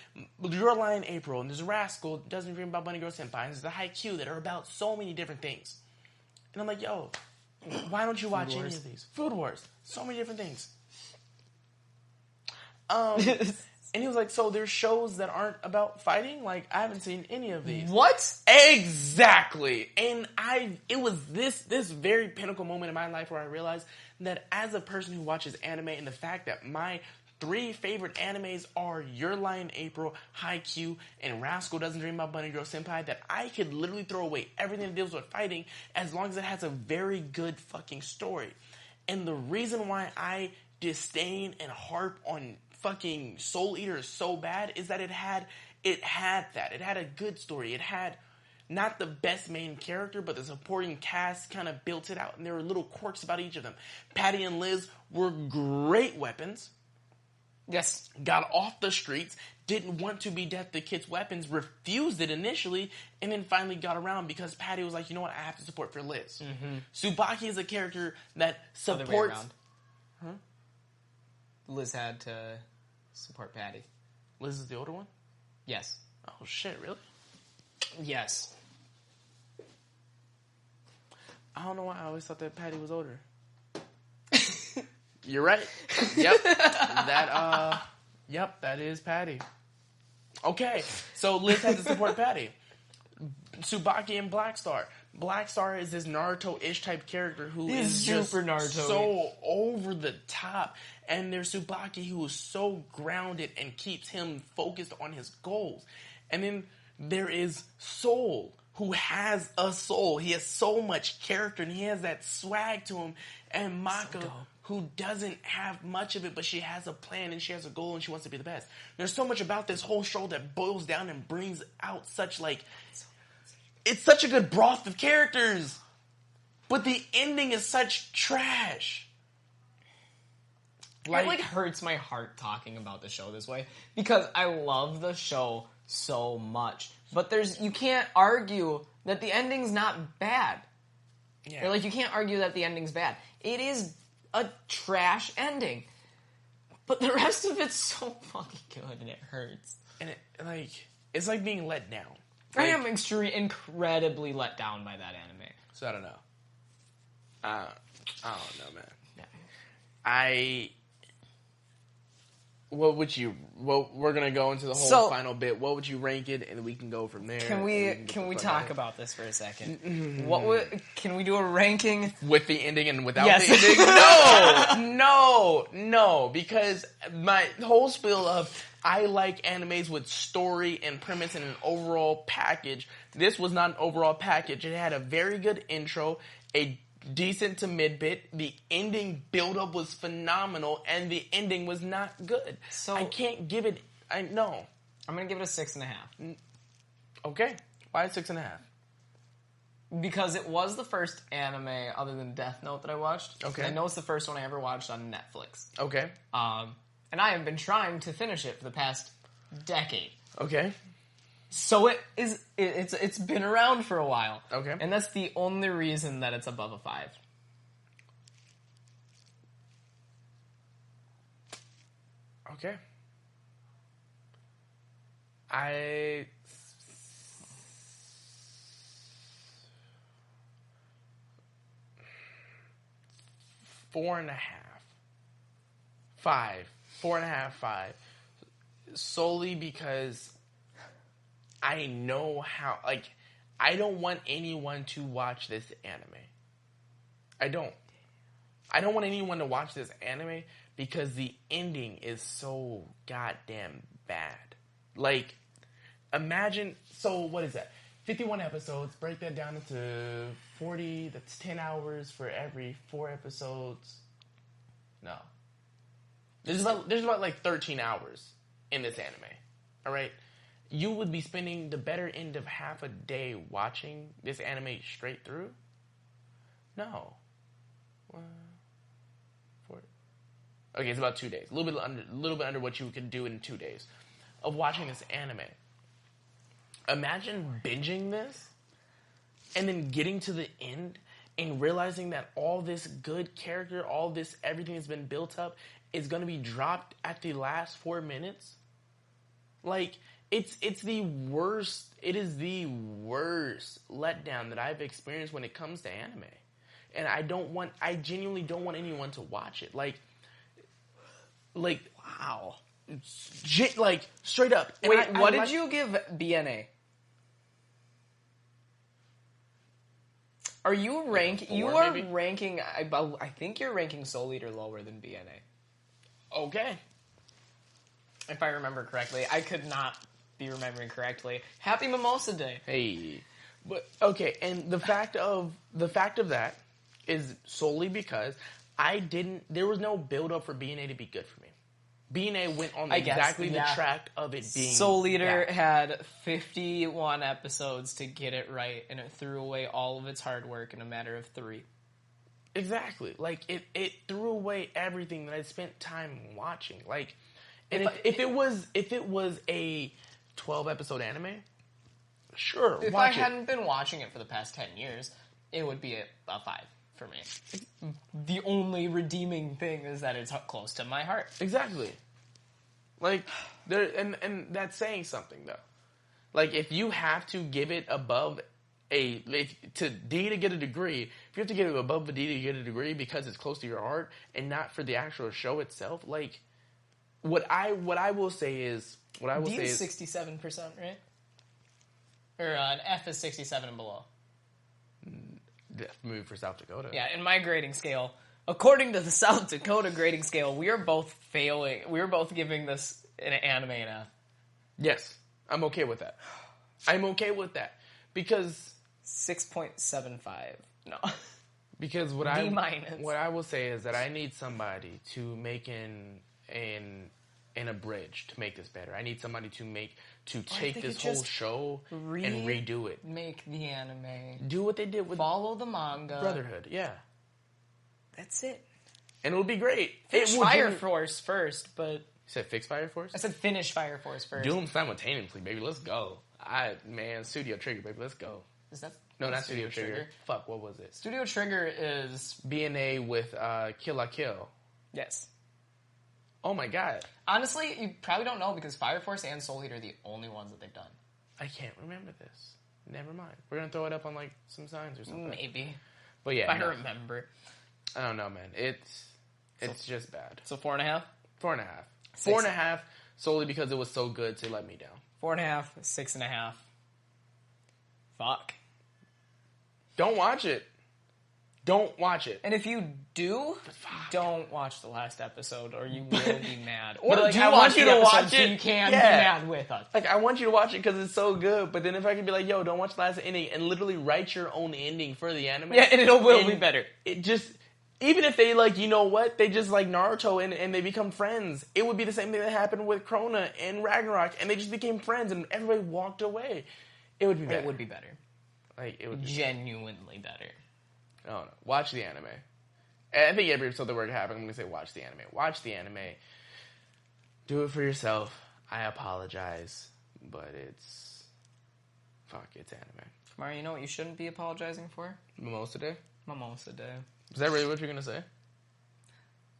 Your Lie in April, and there's Rascal, Doesn't Dream About Bunny Girl Senpai, and there's the Haikyuu that are about so many different things. And I'm like, yo, why don't you watch any of these? Food Wars. So many different things. And he was like, so there's shows that aren't about fighting? Like, I haven't seen any of these. What? Exactly. And it was this very pinnacle moment in my life where I realized that as a person who watches anime, and the fact that my 3 favorite animes are Your Lie in April, Haikyuu, and Rascal Doesn't Dream About Bunny Girl Senpai, that I could literally throw away everything that deals with fighting as long as it has a very good fucking story. And the reason why I disdain and harp on fucking Soul Eater so bad is that it had that. It had a good story. It had not the best main character, but the supporting cast kind of built it out. And there were little quirks about each of them. Patty and Liz were great weapons. Yes. Got off the streets, didn't want to be Death the Kid's weapons, refused it initially, and then finally got around because Patty was like, you know what, I have to support for Liz. Mm-hmm. Tsubaki is a character that supports... Other way around. Huh? Liz had to support Patty. Liz is the older one? Yes. Oh, shit, really? Yes. I don't know why I always thought that Patty was older. You're right. Yep. That is Patty. Okay, so Liz had to support Patty. Tsubaki and Black Star. Black Star is this Naruto-ish type character who is super Naruto, so over the top. And there's Tsubaki who is so grounded and keeps him focused on his goals. And then there is Soul, who has a soul. He has so much character and he has that swag to him. And Maka, who doesn't have much of it, but she has a plan and she has a goal and she wants to be the best. There's so much about this whole show that boils down and brings out such it's such a good broth of characters. But the ending is such trash. It hurts my heart talking about the show this way because I love the show so much. But you can't argue that the ending's not bad. Yeah. Or you can't argue that the ending's bad. It is a trash ending. But the rest of it's so fucking good and it hurts. And it's like being let down. I am incredibly let down by that anime. So I don't know. I don't know, man. Yeah. What would you... Well, we're going to go into the whole final bit. What would you rank it, and we can go from there. Can we talk about this for a second? Can we do a ranking? With the ending and without the ending? No, because my whole spiel of I like animes with story and premise and an overall package. This was not an overall package. It had a very good intro, a decent to mid bit. The ending build-up was phenomenal, and the ending was not good. So I can't give it... No. I'm going to give it a 6.5. Okay. Why a 6.5? Because it was the first anime other than Death Note that I watched. Okay. I know it's the first one I ever watched on Netflix. Okay. And I have been trying to finish it for the past decade. Okay. So it's been around for a while. Okay. And that's the only reason that it's above a 5. Okay. 4.5. 5. 4.5, 5. Solely because I know how, I don't want anyone to watch this anime. I don't want anyone to watch this anime because the ending is so goddamn bad. Imagine, so what is that? 51 episodes, break that down into 40, that's 10 hours for every 4 episodes. No. There's about 13 hours in this anime. Alright? You would be spending the better end of half a day watching this anime straight through? No. 4. Okay, it's about 2 days. A little bit under what you could do in 2 days of watching this anime. Imagine binging this and then getting to the end and realizing that all this good character, all this, everything that's been built up is going to be dropped at the last 4 minutes. Like, it's the worst, it is the worst letdown that I've experienced when it comes to anime. And I genuinely don't want anyone to watch it. Like, Wow. Like, straight up. And Wait, what did you give BNA? Are you ranking? You are maybe? ranking. I think you're ranking Soul Eater lower than BNA. Okay. If I remember correctly, I could not be remembering correctly. Happy Mimosa Day. Hey, but okay, and the fact of that is solely because there was no build up for BNA to be good for me. BNA went on exactly the track of it being. Soul Eater had 51 episodes to get it right, and it threw away all of its hard work in a matter of 3. Exactly. Like, it threw away everything that I spent time watching. Like, and if it was a 12-episode anime, sure, if watch I hadn't been watching it for the past 10 years, it would be a 5 for me. The only redeeming thing is that it's close to my heart. Exactly. Like, and that's saying something, though. Like, if you have to give it above to D to get a degree, if you have to get it above the D to get a degree because it's close to your heart and not for the actual show itself, like, what I will say is... D is 67%, right? Or an F is 67 and below. Movie for South Dakota. Yeah, in my grading scale, according to the South Dakota grading scale, we are both failing. We are both giving this an anime an F. Yes, I'm okay with that. I'm okay with that because 6.75. No, because D-. What I will say is that I need somebody to make an abridge to make this better. I need somebody to take this whole show and redo it. Make the anime. Do what they did with follow the manga. Brotherhood. Yeah, that's it. And it would be great. Finish Fire Force first, but you said fix Fire Force. I said finish Fire Force first. Do them simultaneously, baby. Let's go. Studio Trigger, baby. Let's go. Is that no, not Studio Trigger. Fuck, what was it? Studio Trigger is BNA with Kill la Kill. Yes. Oh my god. Honestly, you probably don't know because Fire Force and Soul Eater are the only ones that they've done. I can't remember this. Never mind. We're gonna throw it up on like some signs or something. Maybe. But yeah, if I remember. I don't know, man. It's just bad. So 4.5? 4.5. 4.5 solely because it was so good to let me down. 4.5, 6.5. Fuck. Don't watch it. Don't watch it. And if you do, don't watch the last episode or you will be mad. Or like, I want you to watch it. So you can be mad with us. Like, I want you to watch it because it's so good, but then if I could be like, yo, don't watch the last ending and literally write your own ending for the anime. Yeah, and it will be better. It just... Even if they, like, you know what, they just like Naruto and they become friends, it would be the same thing that happened with Krona and Ragnarok, and they just became friends and everybody walked away. It would be better. It would be better. Like, it would be genuinely better. I don't know. Watch the anime. I think every episode that we're having, I'm going to say watch the anime. Watch the anime. Do it for yourself. I apologize, but it's... Fuck, it's anime. Kamarri, you know what you shouldn't be apologizing for? Mimosa Day? Mimosa Day. Is that really what you're going to say?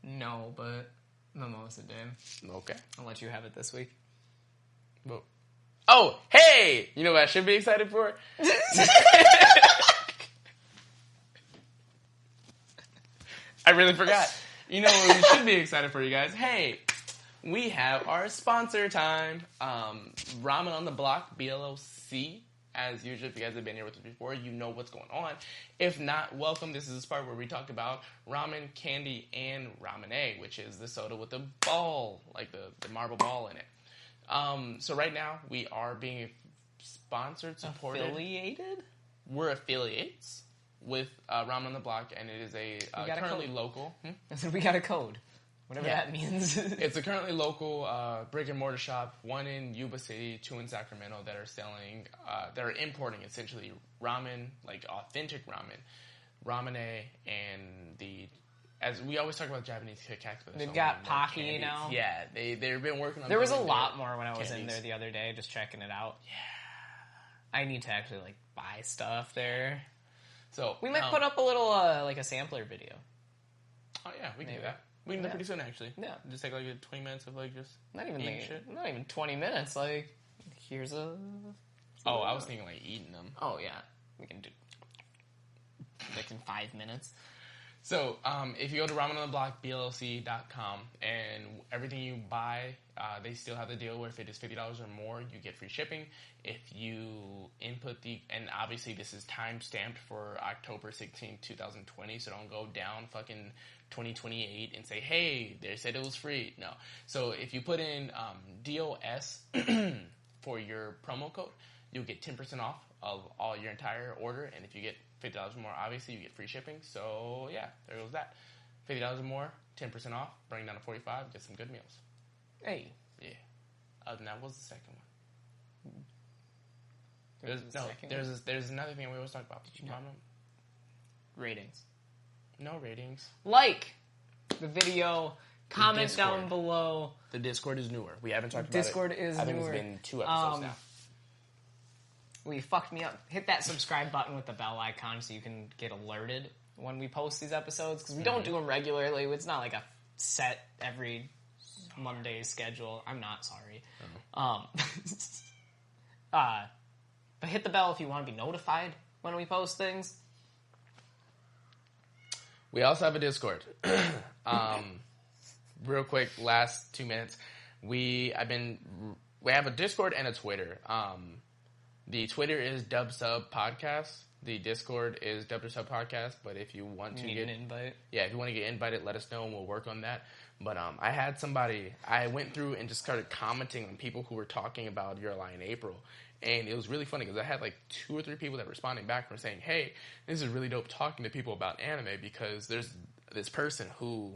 No, but Mimosa Day. Okay. I'll let you have it this week. Well, oh, hey! You know what I should be excited for? I really forgot. You know what we should be excited for, you guys? Hey, we have our sponsor time. Ramen on the Block, BLOC. As usual, if you guys have been here with us before, you know what's going on. If not, welcome. This is the part where we talk about ramen, candy, and ramen, which is the soda with the ball, like the marble ball in it. So right now, we are being sponsored, supported. Affiliated? We're affiliates with Ramen on the Block, and it is a currently local. I said we got a code. Whatever that means. It's a currently local brick and mortar shop, one in Yuba City, 2 in Sacramento, that are selling, that are importing essentially ramen, like authentic ramen, and as we always talk about Japanese Kit Kats, but they've got Pocky now. Yeah, they've been working on. There was a lot more when I was in there the other day, just checking it out. Yeah, I need to actually like buy stuff there. So We might put up a little, like a sampler video. Oh yeah, we can do that. We can do that pretty soon, actually. Yeah. Just take like 20 minutes of like just Not even eating shit. Not even 20 minutes. Like, here's a... Oh, I was thinking like eating them. Oh, yeah. We can do... like in 5 minutes. So, if you go to ramenontheblockblc.com and everything you buy, they still have the deal where if it is $50 or more, you get free shipping. If you input and obviously this is time stamped for October 16, 2020, so don't go down fucking 2028 and say, hey, they said it was free. No. So if you put in DOS for your promo code, you'll get 10% off of all your entire order, and if you get $50 or more, obviously, you get free shipping. So, yeah, there goes that. $50 or more, 10% off, bring it down to 45, get some good meals. Hey. Yeah. Other than that, what was the second one? There's another thing we always talk about. Did you know? Ratings. No ratings. Like the video, comment down below. The Discord is newer. We haven't talked about Discord it. is I think newer. it's been 2 episodes now. Well, you fucked me up. Hit that subscribe button with the bell icon so you can get alerted when we post these episodes. Because we don't do them regularly. It's not like a set every Monday schedule. I'm not sorry. But hit the bell if you want to be notified when we post things. We also have a Discord. Real quick, last 2 minutes. We have a Discord and a Twitter. The Twitter is Dubsub Podcast. The Discord is Dubsub Podcast. But if you want to get an invite, if you want to get invited, let us know and we'll work on that. But I had somebody. I went through and just started commenting on people who were talking about Your Lie in April, and it was really funny because I had like 2 or 3 people that were responding back from saying, "Hey, this is really dope talking to people about anime because there's this person who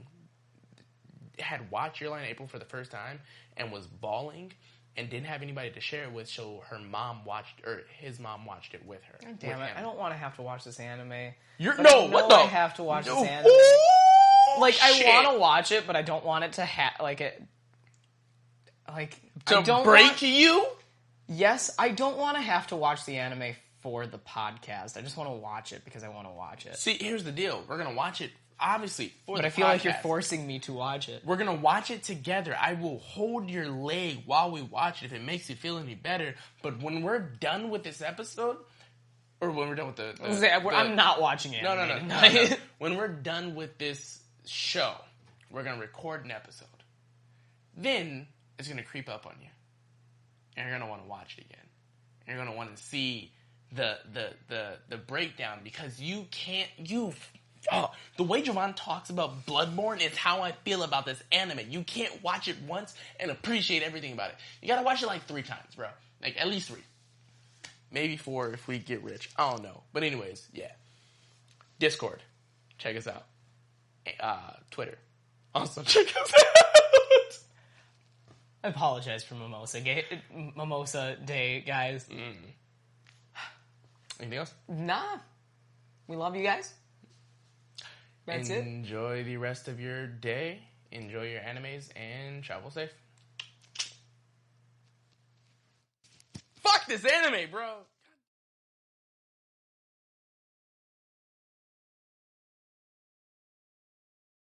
had watched Your Lie in April for the first time and was bawling." And didn't have anybody to share it with, so his mom watched it with her. God damn it! I don't want to have to watch this anime. I have to watch this anime. Like, shit. I want to watch it, but I don't want it to you. Yes, I don't want to have to watch the anime for the podcast. I just want to watch it because I want to watch it. See, here's the deal: we're gonna watch it. Obviously, but I feel like you're forcing me to watch it. We're going to watch it together. I will hold your leg while we watch it if it makes you feel any better. But when we're done with this episode, or when we're done with I'm not watching it. No. When we're done with this show, we're going to record an episode. Then it's going to creep up on you. And you're going to want to watch it again. And you're going to want to see the breakdown because you can't... the way Javon talks about Bloodborne is how I feel about this anime. You can't watch it once and appreciate everything about it. You gotta watch it like 3 times, bro. Like, at least 3. Maybe 4 if we get rich. I don't know. But anyways, yeah. Discord. Check us out. Twitter. Also, check us out. I apologize for Mimosa Day, guys. Anything else? Nah. We love you guys. That's it. Enjoy the rest of your day. Enjoy your animes and travel safe. Fuck this anime, bro.